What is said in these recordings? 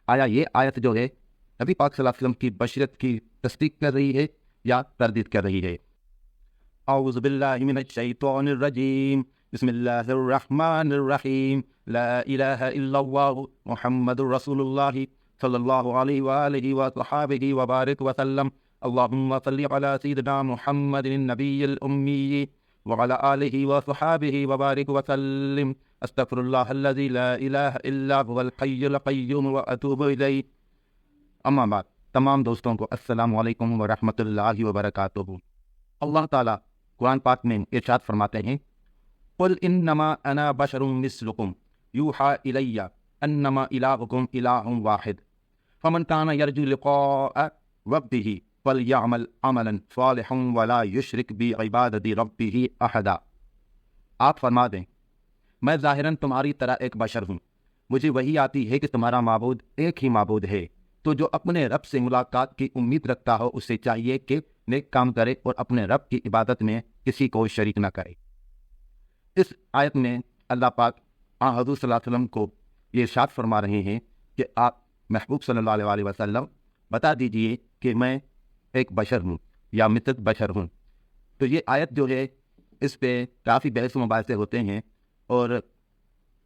آیا یہ آیت جو ہے نبی پاک صلی اللہ علیہ وسلم کی بشریت کی تصدیق کر رہی ہے یا تردید کر رہی ہے؟ اعوذ باللہ من الشیطان الرجیم، بسم اللہ الرحمن الرحیم، لا الہ الا اللہ محمد رسول اللہ صلی اللہ علیہ وآلہ وصحابہ وبارک وسلم، اللہم صلی علی سیدنا محمد النبی الامی وعلی آلہ وصحابہ وبارک وسلم، استغفر اللہ الذی لا الہ الا هو الحی القیوم واتوب الیہ۔ اما بعد، تمام دوستوں کو السلام علیکم ورحمۃ اللہ وبرکاتہ۔ اللہ تعالیٰ قرآن پاک میں ارشاد فرماتے ہیں، قل انما انا بشر مثلکم یوحی الی انما الہکم الہ واحد فمن کان یرجو لقاء ربہ فلیعمل عملا صالحا ولا یشرک بعبادۃ ربہ احدا۔ آپ فرما دیں، میں ظاہراً تمہاری طرح ایک بشر ہوں، مجھے وہی آتی ہے کہ تمہارا معبود ایک ہی معبود ہے، تو جو اپنے رب سے ملاقات کی امید رکھتا ہو اسے چاہیے کہ نیک کام کرے اور اپنے رب کی عبادت میں کسی کو شریک نہ کرے۔ اس آیت میں اللہ پاک حضور صلی اللہ علیہ وسلم کو یہ ارشاد فرما رہے ہیں کہ آپ محبوب صلی اللہ علیہ وسلم بتا دیجئے کہ میں ایک بشر ہوں یا مثل بشر ہوں۔ تو یہ آیت جو ہے اس پہ کافی بحث و مباحثے ہوتے ہیں اور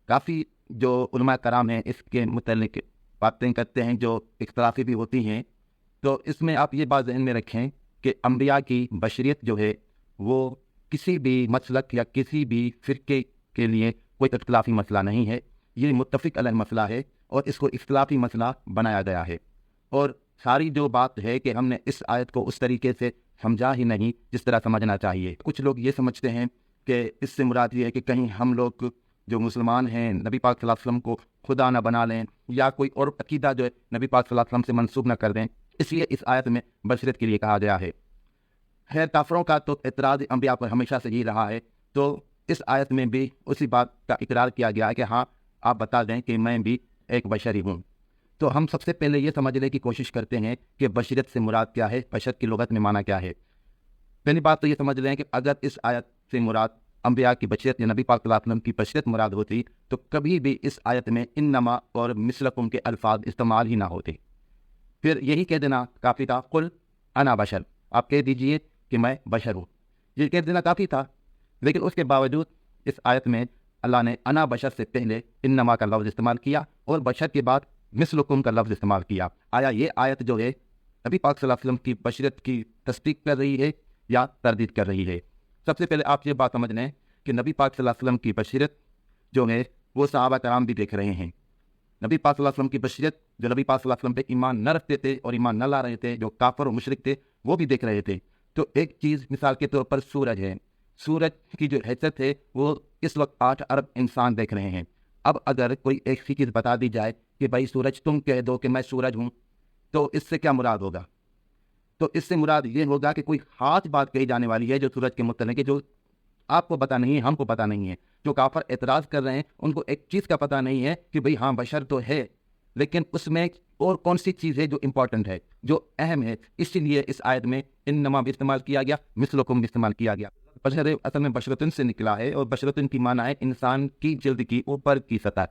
کافی جو علماء کرام ہیں اس کے متعلق باتیں کرتے ہیں جو اختلافی بھی ہوتی ہیں۔ تو اس میں آپ یہ بات ذہن میں رکھیں کہ انبیاء کی بشریت جو ہے وہ کسی بھی مسلک یا کسی بھی فرقے کے لیے کوئی اختلافی مسئلہ نہیں ہے، یہ متفق علیہ مسئلہ ہے اور اس کو اختلافی مسئلہ بنایا گیا ہے۔ اور ساری جو بات ہے کہ ہم نے اس آیت کو اس طریقے سے سمجھا ہی نہیں جس طرح سمجھنا چاہیے۔ کچھ لوگ یہ سمجھتے ہیں کہ اس سے مراد یہ ہے کہ کہیں ہم لوگ جو مسلمان ہیں نبی پاک صلی اللہ علیہ وسلم کو خدا نہ بنا لیں یا کوئی اور عقیدہ جو ہے نبی پاک صلی اللہ علیہ وسلم سے منسوب نہ کر دیں، اس لیے اس آیت میں بشریت کے لیے کہا گیا ہے۔ خیر، کافروں کا تو اعتراض انبیاء پر ہمیشہ سے ہی رہا ہے، تو اس آیت میں بھی اسی بات کا اقرار کیا گیا ہے کہ ہاں آپ بتا دیں کہ میں بھی ایک بشری ہوں۔ تو ہم سب سے پہلے یہ سمجھنے کی کوشش کرتے ہیں کہ بشریت سے مراد کیا ہے، بشر کی لغت میں معنی کیا ہے۔ پہلی بات تو یہ سمجھ لیں کہ اگر اس آیت سے مراد انبیاء کی بشریت یا نبی پاک صلی اللہ علیہ وسلم کی بشریت مراد ہوتی تو کبھی بھی اس آیت میں انما اور مثلکم کے الفاظ استعمال ہی نہ ہوتے، پھر یہی کہہ دینا کافی تھا، قل انا بشر، آپ کہہ دیجئے کہ میں بشر ہوں، یہ کہہ دینا کافی تھا۔ لیکن اس کے باوجود اس آیت میں اللہ نے انا بشر سے پہلے انما کا لفظ استعمال کیا اور بشر کے بعد مثلکم کا لفظ استعمال کیا۔ آیا یہ آیت جو ہے نبی پاک صلی اللہ علیہ وسلم کی بشریت کی تصدیق کر رہی ہے یا تردید کر رہی ہے؟ سب سے پہلے آپ یہ بات سمجھ لیں کہ نبی پاک صلی اللہ علیہ وسلم کی بشریت جو ہے وہ صحابہ کرام بھی دیکھ رہے ہیں۔ نبی پاک صلی اللہ علیہ وسلم کی بشریت جو نبی پاک صلی اللہ علیہ وسلم پہ ایمان نہ رکھتے تھے اور ایمان نہ لا رہے تھے، جو کافر و مشرک تھے، وہ بھی دیکھ رہے تھے۔ تو ایک چیز مثال کے طور پر سورج ہے، سورج کی جو حیثیت ہے وہ اس وقت 8 ارب انسان دیکھ رہے ہیں۔ اب اگر کوئی ایک سی چیز بتا دی جائے کہ بھائی سورج تم کہہ دو کہ میں سورج ہوں، تو اس سے کیا مراد ہوگا؟ تو اس سے مراد یہ ہوگا کہ کوئی خاص بات کہی جانے والی ہے جو سورج کے متعلق ہے، جو آپ کو پتہ نہیں ہے، ہم کو پتہ نہیں ہے۔ جو کافر اعتراض کر رہے ہیں ان کو ایک چیز کا پتہ نہیں ہے کہ بھئی ہاں بشر تو ہے، لیکن اس میں اور کون سی چیز ہے جو امپورٹنٹ ہے، جو اہم ہے، اسی لیے اس آیت میں انما بھی استعمال کیا گیا، مثلکم بھی استعمال کیا گیا۔ بشر اصل میں بشرتن سے نکلا ہے اور بشرتن کی معنی ہے انسان کی جلد کی اوپر کی سطح۔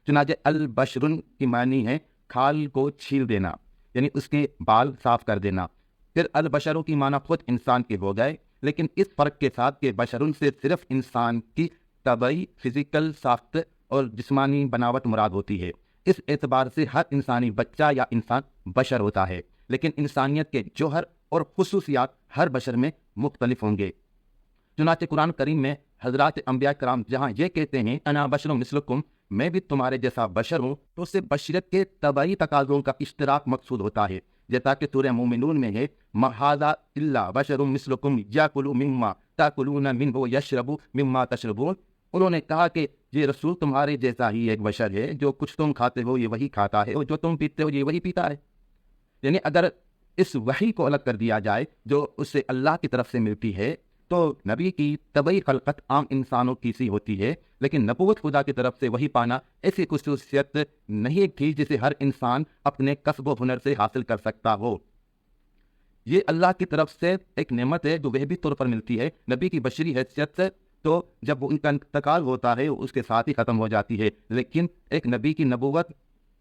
چنانچہ البشرن کی معنی ہے کھال کو چھیل دینا، یعنی اس کے بال صاف کر دینا۔ پھر البشروں کی معنی خود انسان کے ہو گئے، لیکن اس فرق کے ساتھ کہ بشرن سے صرف انسان کی طبعی فزیکل ساخت اور جسمانی بناوٹ مراد ہوتی ہے۔ اس اعتبار سے ہر انسانی بچہ یا انسان بشر ہوتا ہے، لیکن انسانیت کے جوہر اور خصوصیات ہر بشر میں مختلف ہوں گے۔ چنانچہ قرآن کریم میں حضرات انبیاء کرام جہاں یہ کہتے ہیں انا بشر مثلکم، میں بھی تمہارے جیسا بشر ہوں، تو اس سے بشریت کے طبعی تقاضوں کا اشتراک مقصود ہوتا ہے، جیسا کہ سورہ مومنون میں ہے ما ھذا الا بشر مثلکم یاکل مما تاکلون منہ ویشرب مما تشربون۔ انہوں نے کہا کہ یہ رسول تمہارے جیسا ہی ایک بشر ہے، جو کچھ تم کھاتے ہو یہ وہی کھاتا ہے اور جو تم پیتے ہو یہ وہی پیتا ہے۔ یعنی اگر اس وحی کو الگ کر دیا جائے جو اس سے اللہ کی طرف سے ملتی ہے تو نبی کی طبعی خلقت عام انسانوں کی سی ہوتی ہے، لیکن نبوت خدا کی طرف سے وہی پانا ایسی خصوصیت نہیں تھی جسے ہر انسان اپنے کسب و ہنر سے حاصل کر سکتا ہو۔ یہ اللہ کی طرف سے ایک نعمت ہے جو وہبی طور پر ملتی ہے۔ نبی کی بشری حیثیت سے تو جب ان کا انتقال ہوتا ہے اس کے ساتھ ہی ختم ہو جاتی ہے، لیکن ایک نبی کی نبوت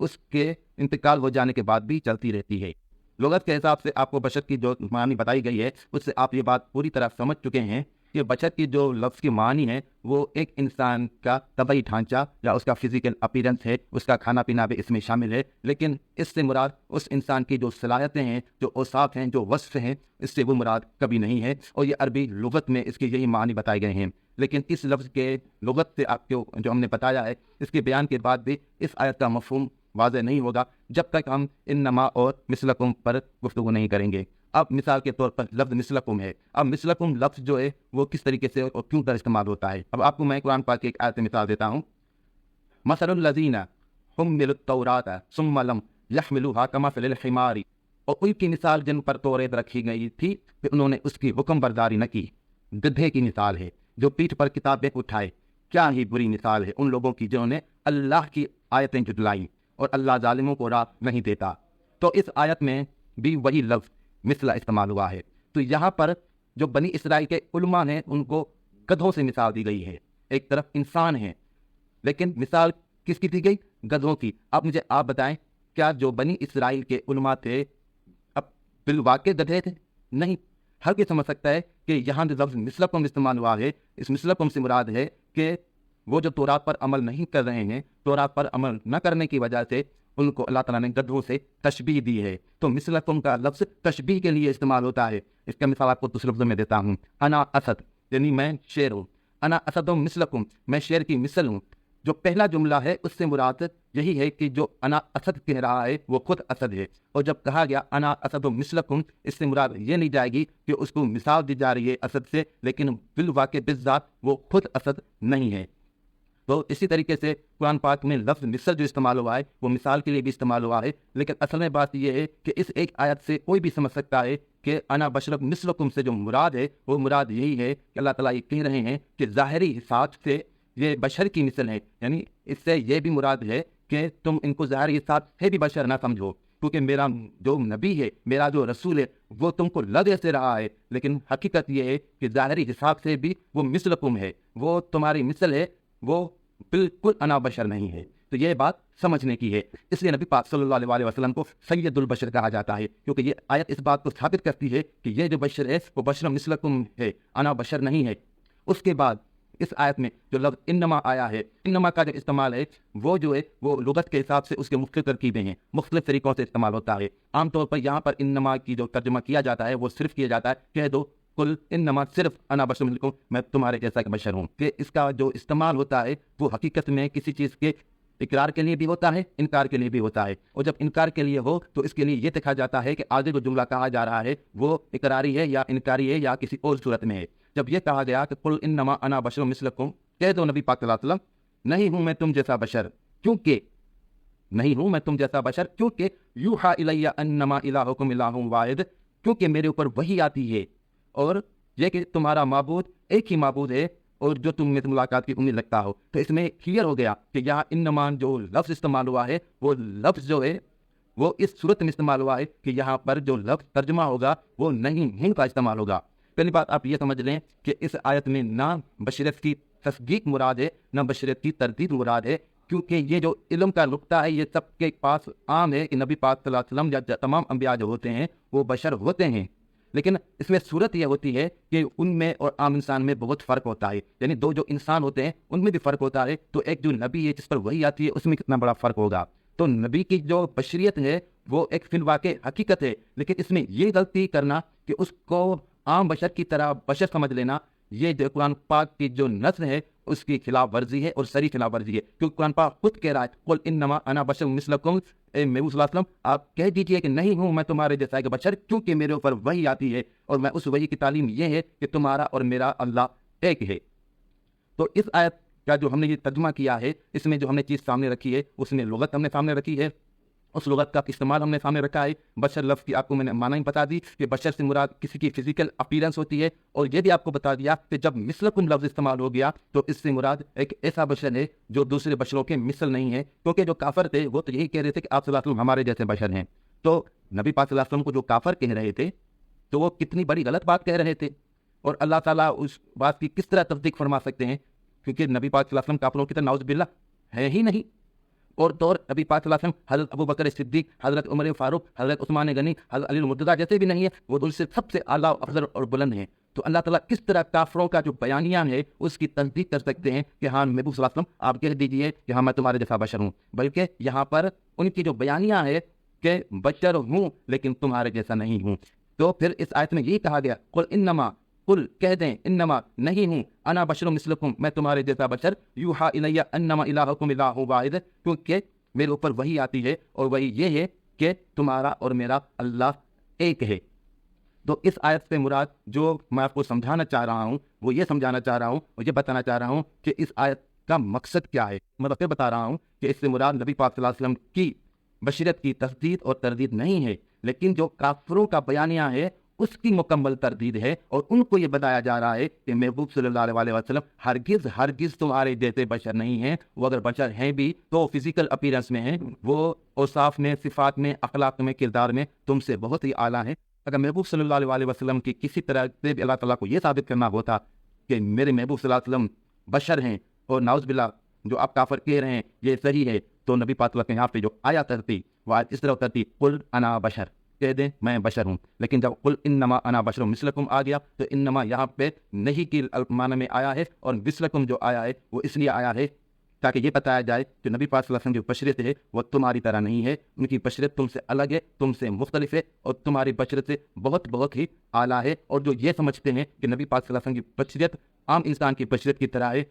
اس کے انتقال ہو جانے کے بعد بھی چلتی رہتی ہے۔ لغت کے حساب سے آپ کو بشر کی جو معنی بتائی گئی ہے اس سے آپ یہ بات پوری طرح سمجھ چکے ہیں کہ بشر کی جو لفظ کی معنی ہے وہ ایک انسان کا طبعی ڈھانچہ یا اس کا فزیکل اپیرنس ہے، اس کا کھانا پینا بھی اس میں شامل ہے، لیکن اس سے مراد اس انسان کی جو صلاحیتیں ہیں، جو اوصاف ہیں، جو وصف ہیں، اس سے وہ مراد کبھی نہیں ہے، اور یہ عربی لغت میں اس کے یہی معنی بتائے گئے ہیں۔ لیکن اس لفظ کے لغت سے آپ کو جو ہم نے بتایا ہے اس کے بیان کے بعد بھی اس آیت کا مفہوم واضح نہیں ہوگا جب تک ہم انما اور مثلکم پر گفتگو نہیں کریں گے۔ اب مثال کے طور پر لفظ مثلکم ہے، اب مثلکم لفظ جو ہے وہ کس طریقے سے اور کیوں پر استعمال ہوتا ہے۔ اب آپ کو میں قرآن پاک کی ایک آیت سے مثال دیتا ہوں۔ مثل الذین حملوا التوراۃ ثم لم یحملوها کمثل الحمار، اور ان کی مثال جن پر توریت رکھی گئی تھی کہ انہوں نے اس کی حکم برداری نہ کی، گدھے کی مثال ہے جو پیٹھ پر کتابیں اٹھائے۔ کیا ہی بری مثال ہے ان لوگوں کی جنہوں نے اللہ کی آیتیں جھٹلائیں، اور اللہ ظالموں کو راہ نہیں دیتا۔ تو اس آیت میں بھی وہی لفظ مثل استعمال ہوا ہے۔ تو یہاں پر جو بنی اسرائیل کے علماء ہیں ان کو گدھوں سے مثال دی گئی ہے، ایک طرف انسان ہیں لیکن مثال کس کی دی گئی؟ گدھوں کی۔ اب مجھے آپ بتائیں کیا جو بنی اسرائیل کے علماء تھے اب بالواقع گدھے تھے؟ نہیں۔ ہر کوئی سمجھ سکتا ہے کہ یہاں جو لفظ مثلکم استعمال ہوا ہے اس مثلکم سے مراد ہے کہ وہ جو تورات پر عمل نہیں کر رہے ہیں، تورات پر عمل نہ کرنے کی وجہ سے ان کو اللہ تعالیٰ نے گدھوں سے تشبیہ دی ہے۔ تو مثلکم کا لفظ تشبیہ کے لیے استعمال ہوتا ہے۔ اس کا مثال آپ کو دوسرے لفظ میں دیتا ہوں، انا اسد، یعنی میں شیر ہوں، انا اسد مثلکم، میں شیر کی مثل ہوں۔ جو پہلا جملہ ہے اس سے مراد یہی ہے کہ جو انا اسد کہہ رہا ہے وہ خود اسد ہے، اور جب کہا گیا انا اسد مثلکم اس سے مراد یہ نہیں جائے گی کہ اس کو مثال دی جا رہی ہے اسد سے، لیکن بالواقع بالذات وہ خود اسد نہیں ہے۔ تو اسی طریقے سے قرآن پاک میں لفظ مثل جو استعمال ہوا ہے وہ مثال کے لیے بھی استعمال ہوا ہے، لیکن اصل میں بات یہ ہے کہ اس ایک آیت سے کوئی بھی سمجھ سکتا ہے کہ انا بشرک مثلکم سے جو مراد ہے وہ مراد یہی ہے کہ اللہ تعالیٰ یہ کہہ رہے ہیں کہ ظاہری حساب سے یہ بشر کی مثل ہے، یعنی اس سے یہ بھی مراد ہے کہ تم ان کو ظاہری حساب سے بھی بشر نہ سمجھو، کیونکہ میرا جو نبی ہے، میرا جو رسول ہے وہ تم کو لگ ایسے رہا ہے، لیکن حقیقت یہ ہے کہ ظاہری حساب سے بھی وہ مثلکم ہے، وہ تمہاری مثل ہے، وہ بالکل انا بشر نہیں ہے۔ تو یہ بات سمجھنے کی ہے، اس لیے نبی پاک صلی اللہ علیہ وسلم کو سید البشر کہا جاتا ہے، کیونکہ یہ آیت اس بات کو ثابت کرتی ہے کہ یہ جو بشر ہے وہ بشر مثلکم ہے، انا بشر نہیں ہے۔ اس کے بعد اس آیت میں جو لفظ انما آیا ہے، انما کا جو استعمال ہے وہ جو ہے وہ لغت کے حساب سے اس کے مختلف ترکیبیں ہیں، مختلف طریقوں سے استعمال ہوتا ہے۔ عام طور پر یہاں پر انما کی جو ترجمہ کیا جاتا ہے وہ صرف کیا جاتا ہے، کہہ دو کل انما، صرف انا بشر مثلکم، میں تمہارے جیسا کہ بشر ہوں، کہ اس کا جو استعمال ہوتا ہے وہ حقیقت میں کسی چیز کے اقرار کے لیے بھی ہوتا ہے، انکار کے لیے بھی ہوتا ہے، اور جب انکار کے لیے ہو تو اس کے لیے یہ دیکھا جاتا ہے کہ آگے جو جملہ کہا جا رہا ہے وہ اقراری ہے یا انکاری ہے یا کسی اور صورت میں ہے۔ جب یہ کہا گیا کہ قل انما انا بشر مثلکم، کہہ دو نبی پاک صلی اللہ علیہ وسلم نہیں ہوں میں تم جیسا بشر، کیونکہ نہیں ہوں میں تم جیسا بشر، کیونکہ یوحا الی انما الہکم الہ واحد، کیونکہ میرے اوپر وحی آتی ہے اور یہ کہ تمہارا معبود ایک ہی معبود ہے اور جو تم میں ملاقات کی امید رکھتا ہو۔ تو اس میں کلیئر ہو گیا کہ یہاں انما جو لفظ استعمال ہوا ہے وہ لفظ جو ہے وہ اس صورت میں استعمال ہوا ہے کہ یہاں پر جو لفظ ترجمہ ہوگا وہ نہیں ہوں کا استعمال ہوگا۔ پہلی بات آپ یہ سمجھ لیں کہ اس آیت میں نہ بشریت کی تصدیق مراد ہے نہ بشریت کی تردید مراد ہے، کیونکہ یہ جو علم کا نقطہ ہے یہ سب کے پاس عام ہے کہ نبی پاک صلی اللہ علیہ وسلم یا تمام انبیاء جو ہوتے ہیں وہ بشر ہوتے ہیں، لیکن اس میں صورت یہ ہوتی ہے کہ ان میں اور عام انسان میں بہت فرق ہوتا ہے، یعنی دو جو انسان ہوتے ہیں ان میں بھی فرق ہوتا ہے، تو ایک جو نبی ہے جس پر وحی آتی ہے اس میں کتنا بڑا فرق ہوگا۔ تو نبی کی جو بشریت ہے وہ ایک فی الواقع حقیقت ہے، لیکن اس میں یہ غلطی کرنا کہ اس کو عام بشر کی طرح بشر سمجھ لینا، یہ جو قرآن پاک کی جو نص ہے اس کی خلاف ورزی ہے اور سری خلاف ورزی ہے، کیونکہ قرآن پاک خود کہہ رہا ہے قل انما انا بشر مثلکم، اے محمد صلی اللہ علیہ وسلم آپ کہہ دیجئے کہ نہیں ہوں میں تمہارے جیسا ایک بشر، کیونکہ میرے اوپر وحی آتی ہے اور میں اس وحی کی تعلیم یہ ہے کہ تمہارا اور میرا اللہ ایک ہے۔ تو اس آیت کا جو ہم نے یہ ترجمہ کیا ہے اس میں جو ہم نے چیز سامنے رکھی ہے اس میں لغت ہم نے سامنے رکھی ہے، اس لغت کا استعمال ہم نے سامنے رکھا ہے۔ بشر لفظ کی آپ کو میں نے معنی بتا دی کہ بشر سے مراد کسی کی فزیکل اپیرنس ہوتی ہے، اور یہ بھی آپ کو بتا دیا کہ جب مثلکم لفظ استعمال ہو گیا تو اس سے مراد ایک ایسا بشر ہے جو دوسرے بشروں کے مثل نہیں ہے، کیونکہ جو کافر تھے وہ تو یہی کہہ رہے تھے کہ آپ صلی اللہ علیہ وسلم ہمارے جیسے بشر ہیں۔ تو نبی پاک صلی اللہ علیہ وسلم کو جو کافر کہہ رہے تھے تو وہ کتنی بڑی غلط بات کہہ رہے تھے، اور اللہ تعالیٰ اس بات کی کس طرح تصدیق فرما سکتے ہیں، کیونکہ نبی پاک صلی اللہ علیہ وسلم کافروں کی طرح نعوذ باللہ ہے ہی نہیں۔ اور طور نبی پاک صلی اللہ علیہ وسلم حضرت ابو بکر صدیق، حضرت عمر فاروق، حضرت عثمان غنی، حضرت علی المرتضیٰ جیسے بھی نہیں ہے، وہ ان سے سب سے اعلیٰ افضل اور بلند ہیں۔ تو اللہ تعالیٰ کس طرح کافروں کا جو بیانیہ ہے اس کی تصدیق کر سکتے ہیں کہ ہاں محبوب صلی اللہ علیہ وسلم آپ کہہ دیجئے کہ ہاں میں تمہارے جیسا بشر ہوں، بلکہ یہاں پر ان کی جو بیانیہ ہے کہ بشر ہوں لیکن تمہارے جیسا نہیں ہوں۔ تو پھر اس آیت میں یہی کہا گیا قل انما، قل کہہ دیں انما نہیں ہوں، انا بشر مثلکم میں تمہارے جیسا بشر، یوحا الی انما الہکم الہ واحد، کیونکہ میرے اوپر وہی آتی ہے اور وہی یہ ہے کہ تمہارا اور میرا اللہ ایک ہے۔ تو اس آیت سے مراد جو میں آپ کو سمجھانا چاہ رہا ہوں وہ یہ سمجھانا چاہ رہا ہوں اور یہ بتانا چاہ رہا ہوں کہ اس آیت کا مقصد کیا ہے۔ میں پھر بتا رہا ہوں کہ اس سے مراد نبی پاک صلی اللہ علیہ وسلم کی بشریت کی تصدیق اور تردید نہیں ہے، لیکن جو کافروں کا بیانیہ ہے اس کی مکمل تردید ہے، اور ان کو یہ بتایا جا رہا ہے کہ محبوب صلی اللہ علیہ وسلم ہرگز تمہارے جیسے بشر نہیں ہیں، وہ اگر بشر ہیں بھی تو فزیکل اپیرنس میں ہیں، وہ اوصاف میں، صفات میں، اخلاق میں، کردار میں تم سے بہت ہی اعلیٰ ہیں۔ اگر محبوب صلی اللہ علیہ وسلم کی کسی طرح سے بھی اللہ تعالیٰ کو یہ ثابت کرنا ہوتا کہ میرے محبوب صلی اللہ علیہ وسلم بشر ہیں اور نعوذ باللہ جو آپ کافر کہہ رہے ہیں یہ صحیح ہے، تو نبی پاک صلی اللہ علیہ وسلم یہاں پہ جو آیت اترتی وہ آیت اس طرح اترتی قل انا بشر، کہہ دیں میں بشر ہوں۔ لیکن جب قل انما انا بشر مثلکم آ گیا تو انما یہاں پہ نہیں کی معنی میں آیا ہے، اور مثلکم جو آیا ہے وہ اس لیے آیا ہے تاکہ یہ بتایا جائے کہ نبی پاک صلی اللہ علیہ وسلم جو بشریت ہے وہ تمہاری طرح نہیں ہے، ان کی بشریت تم سے الگ ہے، تم سے مختلف ہے، اور تمہاری بشریت سے بہت ہی اعلیٰ ہے۔ اور جو یہ سمجھتے ہیں کہ نبی پاک صلی اللہ علیہ وسلم کی بشریت عام انسان کی بشریت کی طرح ہے،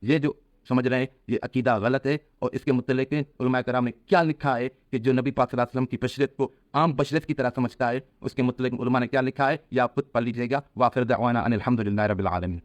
یہ جو سمجھ رہے ہیں یہ عقیدہ غلط ہے۔ اور اس کے متعلق علماء کرام نے کیا لکھا ہے کہ جو نبی پاک صلی اللہ علیہ وسلم کی بشریت کو عام بشریت کی طرح سمجھتا ہے، اس کے متعلق علماء نے کیا لکھا ہے یہ آپ خود پڑھ لیجیے گا۔ وآخر دعوانا ان الحمد للہ رب العالمین۔